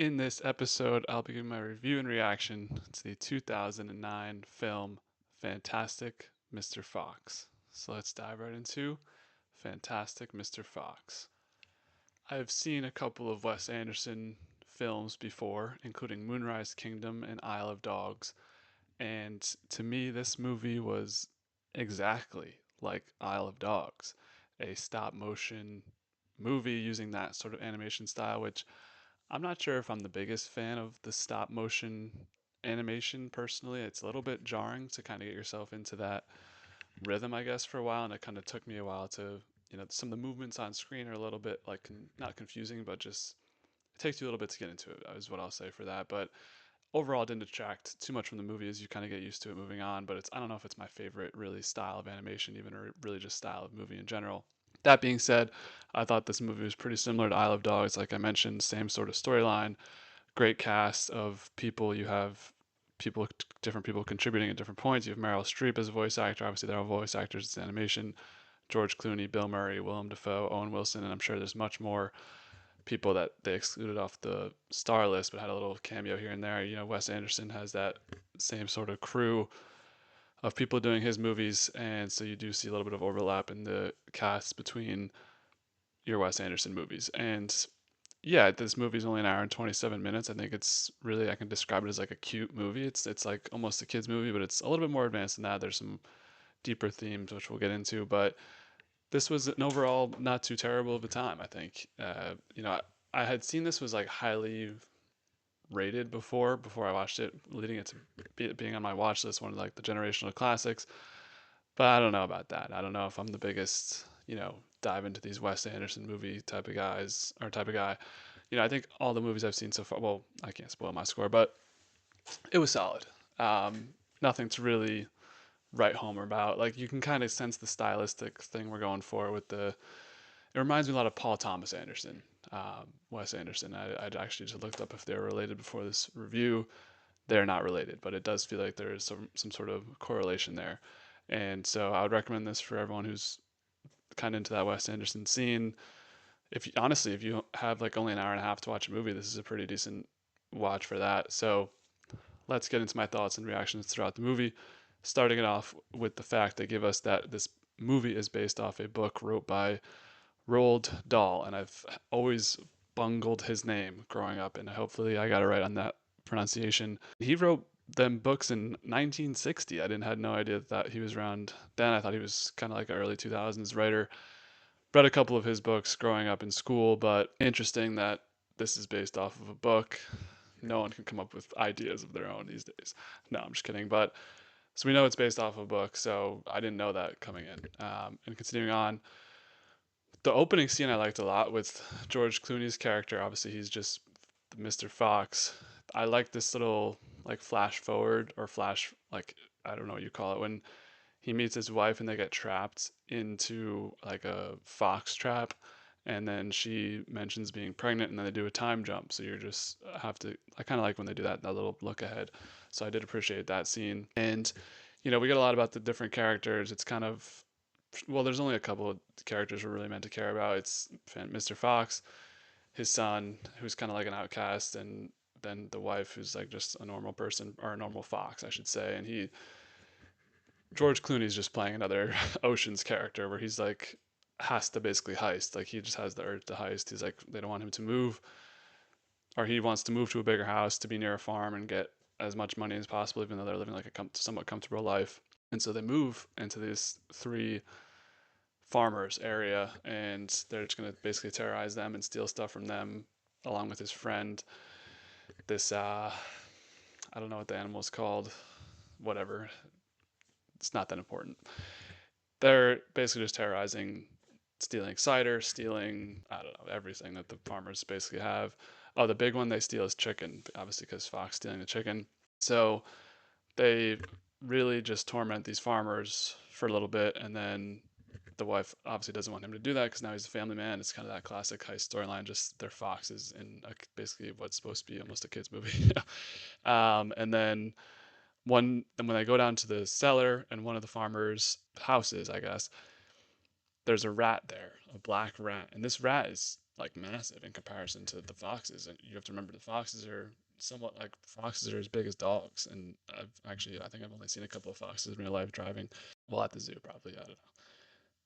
In this episode, I'll be giving my review and reaction to the 2009 film Fantastic Mr. Fox. So let's dive right into Fantastic Mr. Fox. I've seen a couple of Wes Anderson films before, including Moonrise Kingdom and Isle of Dogs, and to me, this movie was exactly like Isle of Dogs, a stop motion movie using that sort of animation style, which I'm not sure if I'm the biggest fan of the stop motion animation personally. It's a little bit jarring to kind of get yourself into that rhythm, I guess, for a while. And it kind of took me a while to, some of the movements on screen are a little bit like not confusing, but just it takes you a little bit to get into it, is what I'll say for that. But overall, it didn't detract too much from the movie as you kind of get used to it moving on. But I don't know if it's my favorite really style of animation, even or really just style of movie in general. That being said, I thought this movie was pretty similar to Isle of Dogs. Like I mentioned, same sort of storyline, great cast of people. You have different people contributing at different points. You have Meryl Streep as a voice actor. Obviously, they're all voice actors. It's animation. George Clooney, Bill Murray, Willem Dafoe, Owen Wilson, and I'm sure there's much more people that they excluded off the star list, but had a little cameo here and there. Wes Anderson has that same sort of crew of people doing his movies, and so you do see a little bit of overlap in the cast between your Wes Anderson movies. And yeah, this movie is only an hour and 27 minutes. I think it's really I can describe it as like a cute movie. It's like almost a kids movie, but it's a little bit more advanced than that. There's some deeper themes which we'll get into, but this was an overall not too terrible of a time. I think. I had seen this was like highly rated before I watched it, leading it to being on my watch list, one of like the generational classics. But I don't know about that. I don't know if I'm the biggest, dive into these Wes Anderson movie type of guys or type of guy. I think all the movies I've seen so far. Well, I can't spoil my score, but it was solid. Nothing to really write home about. Like you can kind of sense the stylistic thing we're going for with the. It reminds me a lot of Paul Thomas Anderson, Wes Anderson. I'd actually just looked up if they're related before this review. They're not related, but it does feel like there is some sort of correlation there. And so I would recommend this for everyone who's kind of into that Wes Anderson scene. Honestly, if you have like only an hour and a half to watch a movie, this is a pretty decent watch for that. So let's get into my thoughts and reactions throughout the movie, starting it off with the fact they give us that this movie is based off a book wrote by Roald Dahl, and I've always bungled his name growing up, and hopefully I got it right on that pronunciation. He wrote them books in 1960. I didn't had no idea that he was around then. I thought he was kind of like an early 2000s writer. Read a couple of his books growing up in school, but interesting that this is based off of a book. No one can come up with ideas of their own these days. No, I'm just kidding. But so we know it's based off of a book, so I didn't know that coming in. And continuing on, the opening scene I liked a lot with George Clooney's character. Obviously, he's just Mr. Fox. I like this little like flash forward or flash like I don't know what you call it when he meets his wife and they get trapped into like a fox trap, and then she mentions being pregnant and then they do a time jump, so you're just have to I kind of like when they do that little look ahead. So I did appreciate that scene. And we get a lot about the different characters. It's kind of well, there's only a couple of characters we're really meant to care about. It's Mr. Fox, his son, who's kind of like an outcast, and then the wife, who's like just a normal person or a normal fox, I should say. And George Clooney's just playing another Ocean's character where he's like has to basically heist. Like he just has the urge to heist. He's like they don't want him to move, or he wants to move to a bigger house to be near a farm and get as much money as possible, even though they're living like a somewhat comfortable life. And so they move into these three farmers area, and they're just gonna basically terrorize them and steal stuff from them, along with his friend. This I don't know what the animal's called. Whatever, it's not that important. They're basically just terrorizing, stealing cider, stealing I don't know everything that the farmers basically have. Oh, the big one they steal is chicken, obviously because Fox stealing the chicken. So they really just torment these farmers for a little bit, and then the wife obviously doesn't want him to do that because now he's a family man. It's kind of that classic heist storyline, just they're foxes in basically what's supposed to be almost a kids movie. And then when they go down to the cellar and one of the farmers' houses, I guess there's a rat there, a black rat, and this rat is like massive in comparison to the foxes. And you have to remember the foxes are somewhat like foxes are as big as dogs. And I think I've only seen a couple of foxes in real life driving. Well, at the zoo, probably. I don't know.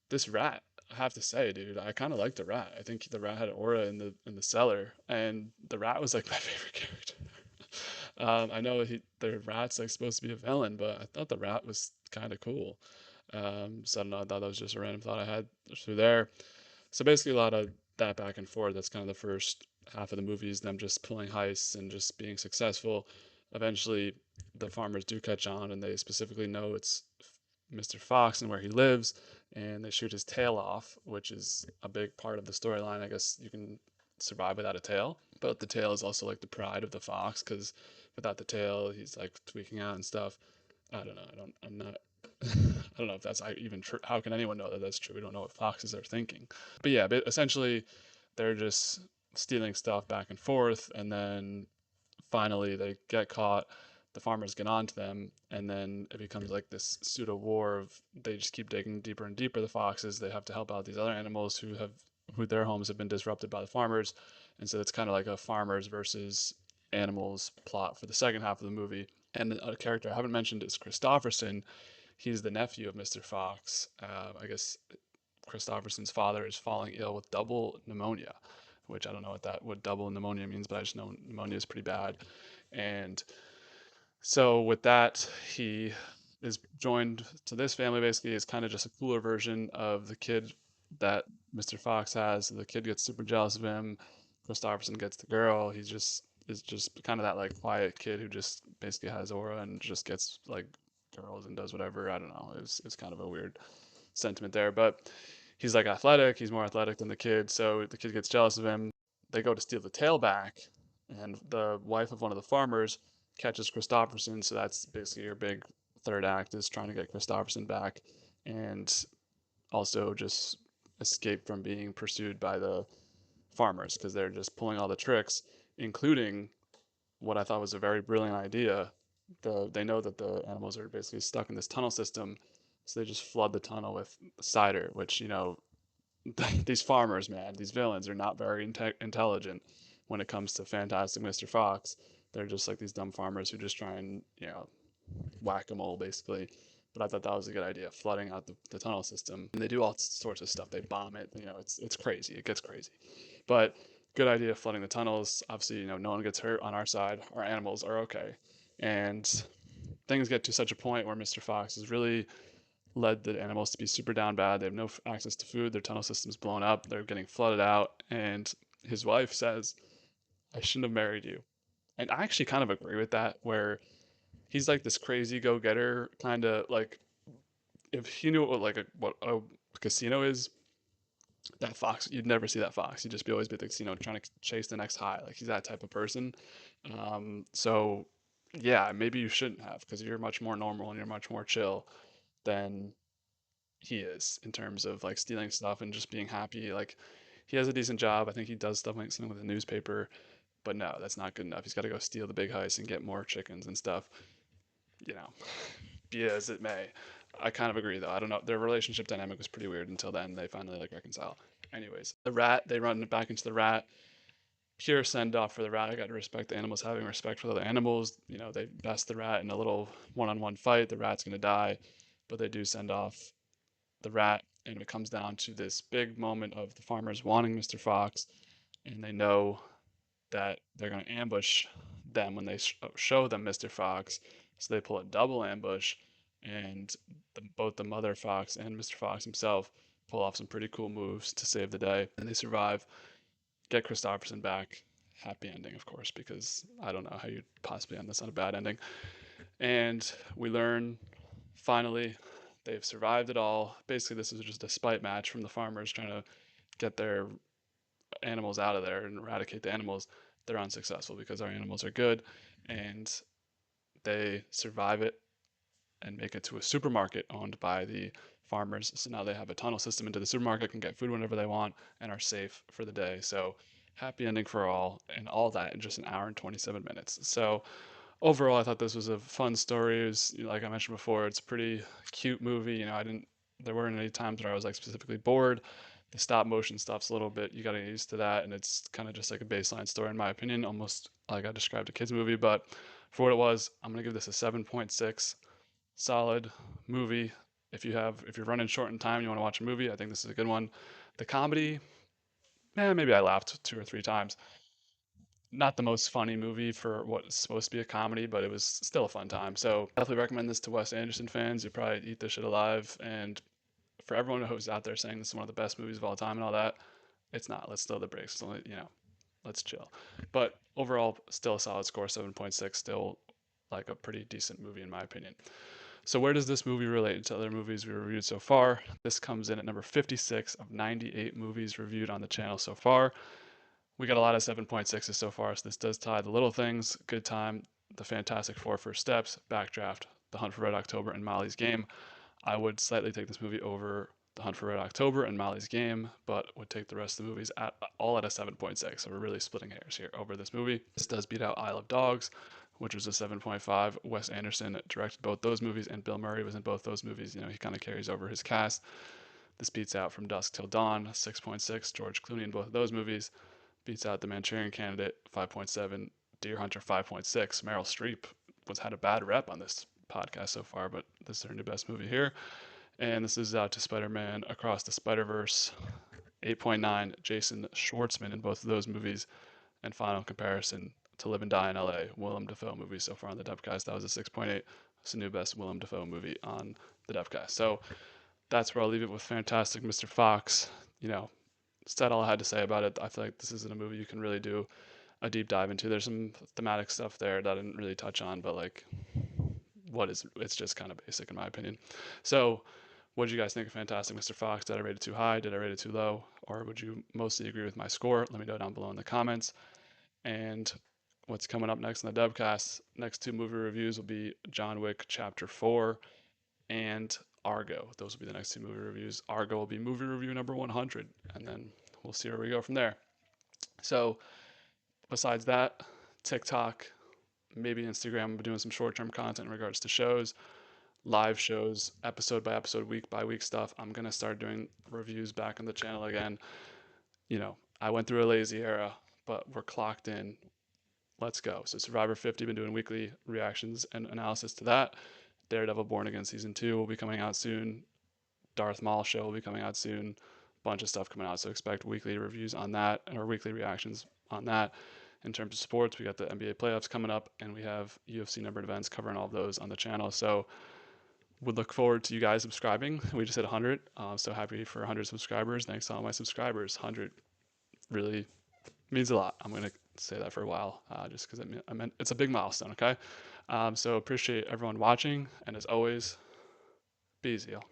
This rat, I have to say, dude, I kind of like the rat. I think the rat had aura in the cellar, and the rat was like my favorite character. I know the rat's like supposed to be a villain, but I thought the rat was kind of cool. So I don't know. I thought that was just a random thought I had through there. So basically, a lot of that back and forth. That's kind of the first half of the movie is them just pulling heists and just being successful. Eventually, the farmers do catch on, and they specifically know it's Mr. Fox and where he lives, and they shoot his tail off, which is a big part of the storyline. I guess you can survive without a tail, but the tail is also like the pride of the fox because without the tail, he's like tweaking out and stuff. I don't know. I don't. I'm not. I don't know if that's even true. How can anyone know that that's true? We don't know what foxes are thinking. But yeah, but essentially, they're just stealing stuff back and forth, and then finally they get caught. The farmers get onto them, and then it becomes like this pseudo war of they just keep digging deeper and deeper. The foxes they have to help out these other animals who their homes have been disrupted by the farmers, and so it's kind of like a farmers versus animals plot for the second half of the movie. And a character I haven't mentioned is Christopherson. He's the nephew of Mr. Fox. I guess Christopherson's father is falling ill with double pneumonia, which I don't know what double pneumonia means, but I just know pneumonia is pretty bad. And so with that, he is joined to this family. Basically, is kind of just a cooler version of the kid that Mr. Fox has. So the kid gets super jealous of him. Christopherson gets the girl. He just is just kind of that like quiet kid who just basically has aura and just gets like girls and does whatever. I don't know. It's kind of a weird sentiment there, but he's like athletic. He's more athletic than the kid, so the kid gets jealous of him. They go to steal the tail back, and the wife of one of the farmers catches Christopherson. So that's basically your big third act is trying to get Christopherson back, and also just escape from being pursued by the farmers because they're just pulling all the tricks, including what I thought was a very brilliant idea. They know that the animals are basically stuck in this tunnel system, so they just flood the tunnel with cider, which these farmers, man, these villains are not very intelligent when it comes to Fantastic Mr. Fox. They're just like these dumb farmers who just try and whack a mole basically. But I thought that was a good idea, flooding out the tunnel system. And they do all sorts of stuff. They bomb it. It's crazy. It gets crazy. But good idea flooding the tunnels. Obviously, no one gets hurt on our side. Our animals are okay. And things get to such a point where Mr. Fox has really led the animals to be super down bad. They have no access to food. Their tunnel system's blown up. They're getting flooded out. And his wife says, I shouldn't have married you. And I actually kind of agree with that, where he's like this crazy go getter, kind of like if he knew what a casino is, that fox, you'd never see that fox. He'd just be always be at the casino trying to chase the next high. Like he's that type of person. So yeah, maybe you shouldn't have because you're much more normal and you're much more chill than he is in terms of like stealing stuff and just being happy. Like he has a decent job. I think he does stuff like something with a newspaper, but no, that's not good enough. He's got to go steal the big heist and get more chickens and stuff. You know, be as it may. I kind of agree though. I don't know. Their relationship dynamic was pretty weird until then. They finally like reconcile. Anyways, the rat, they run back into the rat. Pure send off for the rat. I got to respect the animals having respect for the other animals. They best the rat in a little one on one fight. The rat's going to die, but they do send off the rat. And it comes down to this big moment of the farmers wanting Mr. Fox, and they know that they're going to ambush them when they show them Mr. Fox. So they pull a double ambush, and both the mother fox and Mr. Fox himself pull off some pretty cool moves to save the day. And they survive, get Christopherson back. Happy ending, of course, because I don't know how you'd possibly end this on a bad ending. And we learn finally they've survived it all. Basically, this is just a spite match from the farmers trying to get their animals out of there and eradicate the animals. They're unsuccessful because our animals are good, and they survive it and make it to a supermarket owned by the farmers. So now they have a tunnel system into the supermarket, can get food whenever they want, and are safe for the day. So happy ending for all, and all that in just an hour and 27 minutes. So overall, I thought this was a fun story. It was, like I mentioned before, it's a pretty cute movie. I didn't, there weren't any times where I was like specifically bored. The stop motion stuff's a little bit, you got to get used to that, and it's kind of just like a baseline story in my opinion, almost like I described a kids movie. But for what it was, I'm gonna give this a 7.6. Solid movie. If you're running short in time, you want to watch a movie, I think this is a good one. The comedy, maybe I laughed 2 or 3 times. Not the most funny movie for what's supposed to be a comedy, but it was still a fun time. So definitely recommend this to Wes Anderson fans. You probably eat this shit alive. And for everyone who's out there saying this is one of the best movies of all time and all that, it's not. Let's throw the brakes. It's only, let's chill. But overall, still a solid score, 7.6. Still like a pretty decent movie in my opinion. So where does this movie relate to other movies we reviewed so far? This comes in at number 56 of 98 movies reviewed on the channel so far. We got a lot of 7.6s so far, so this does tie The Little Things, Good Time, The Fantastic Four First Steps, Backdraft, The Hunt for Red October, and Molly's Game. I would slightly take this movie over The Hunt for Red October and Molly's Game, but would take the rest of the movies all at a 7.6. So we're really splitting hairs here over this movie. This does beat out Isle of Dogs, which was a 7.5. Wes Anderson directed both those movies, and Bill Murray was in both those movies. He kind of carries over his cast. This beats out From Dusk Till Dawn, 6.6. George Clooney in both of those movies. Beats out The Manchurian Candidate, 5.7. Deer Hunter, 5.6. Meryl Streep had a bad rep on this podcast so far, but this is her new best movie here. And this is out to Spider-Man Across the Spider-Verse, 8.9. Jason Schwartzman in both of those movies. And final comparison to Live and Die in LA, Willem Dafoe movie so far on the Dubcast. That was a 6.8. It's the new best Willem Dafoe movie on the Dubcast. So that's where I'll leave it with Fantastic Mr. Fox. Said all I had to say about it. I feel like this isn't a movie you can really do a deep dive into. There's some thematic stuff there that I didn't really touch on, but like, it's just kind of basic in my opinion. So, what did you guys think of Fantastic Mr. Fox? Did I rate it too high? Did I rate it too low? Or would you mostly agree with my score? Let me know down below in the comments. And what's coming up next in the Dubcast? Next two movie reviews will be John Wick Chapter 4 and Argo. Those will be the next two movie reviews. Argo will be movie review number 100, and then we'll see where we go from there. So, besides that, TikTok, maybe Instagram, I'm doing some short term content in regards to shows, live shows, episode by episode, week by week stuff. I'm going to start doing reviews back on the channel again. I went through a lazy era, but we're clocked in. Let's go. So, Survivor 50, been doing weekly reactions and analysis to that. Daredevil Born Again Season 2 will be coming out soon. Darth Maul show will be coming out soon. Bunch of stuff coming out, so expect weekly reviews on that, or weekly reactions on that. In terms of sports, we got the NBA playoffs coming up, and we have UFC numbered events covering all of those on the channel. So would look forward to you guys subscribing. We just hit 100, so happy for 100 subscribers. Thanks to all my subscribers. 100 really means a lot. I'm gonna say that for a while, just because it's a big milestone. Okay, so appreciate everyone watching, and as always, be easy, y'all.